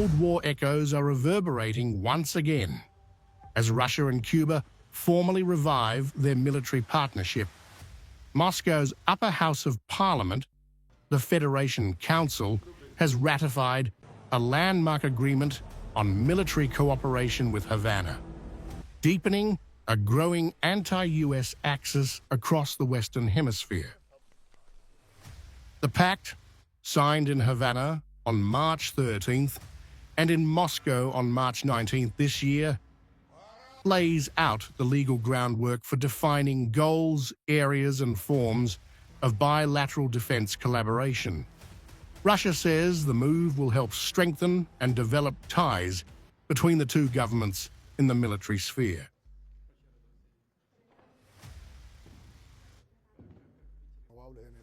Cold War echoes are reverberating once again as Russia and Cuba formally revive their military partnership. Moscow's upper house of parliament, the Federation Council, has ratified a landmark agreement on military cooperation with Havana, deepening a growing anti-US axis across the Western Hemisphere. The Pact, signed in Havana on March 13th and in Moscow on March 19th this year, lays out the legal groundwork for defining goals, areas and forms of bilateral defense collaboration. Russia says the move will help strengthen and develop ties between the two governments in the military sphere.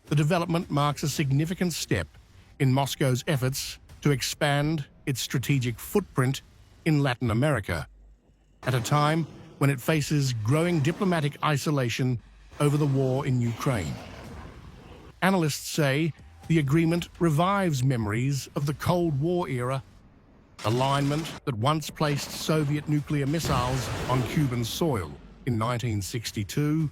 The development marks a significant step in Moscow's efforts to expand its strategic footprint in Latin America, at a time when it faces growing diplomatic isolation over the war in Ukraine. Analysts say the agreement revives memories of the Cold War era, alignment that once placed Soviet nuclear missiles on Cuban soil in 1962.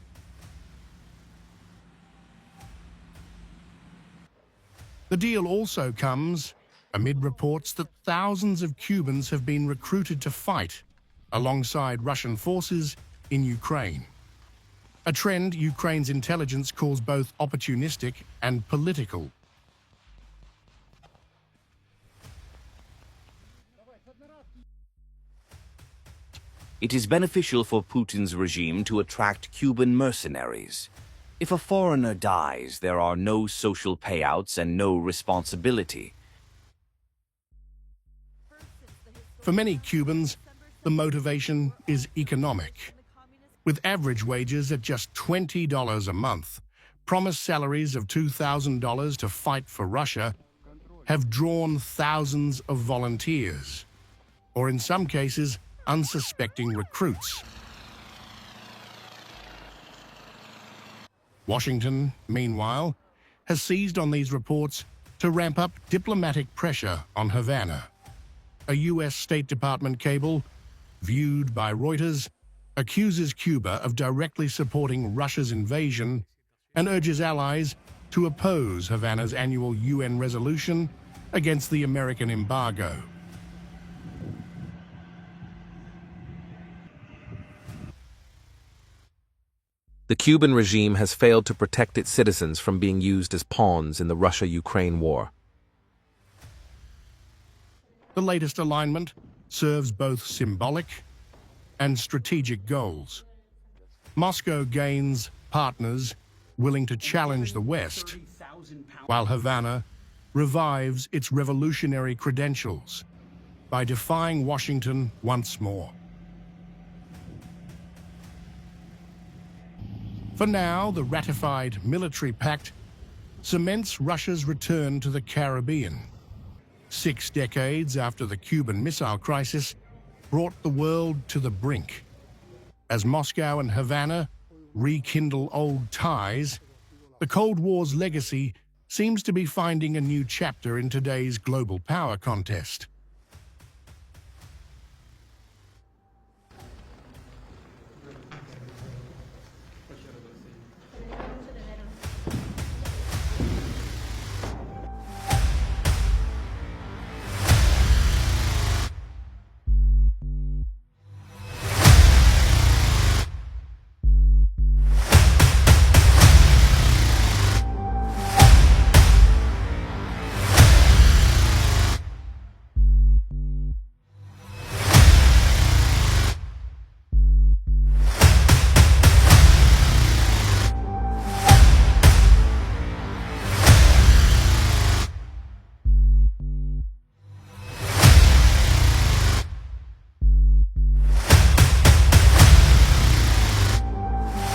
The deal also comes amid reports that thousands of Cubans have been recruited to fight alongside Russian forces in Ukraine, a trend Ukraine's intelligence calls both opportunistic and political. It is beneficial for Putin's regime to attract Cuban mercenaries. If a foreigner dies, there are no social payouts and no responsibility. For many Cubans, the motivation is economic. With average wages at just $20 a month, promised salaries of $2,000 to fight for Russia have drawn thousands of volunteers, or in some cases, unsuspecting recruits. Washington, meanwhile, has seized on these reports to ramp up diplomatic pressure on Havana. A US State Department cable, viewed by Reuters, accuses Cuba of directly supporting Russia's invasion and urges allies to oppose Havana's annual UN resolution against the American embargo. The Cuban regime has failed to protect its citizens from being used as pawns in the Russia-Ukraine war. The latest alignment serves both symbolic and strategic goals. Moscow gains partners willing to challenge the West, while Havana revives its revolutionary credentials by defying Washington once more. For now, the ratified military pact cements Russia's return to the Caribbean, 6 decades after the Cuban Missile Crisis brought the world to the brink. As Moscow and Havana rekindle old ties, the Cold War's legacy seems to be finding a new chapter in today's global power contest.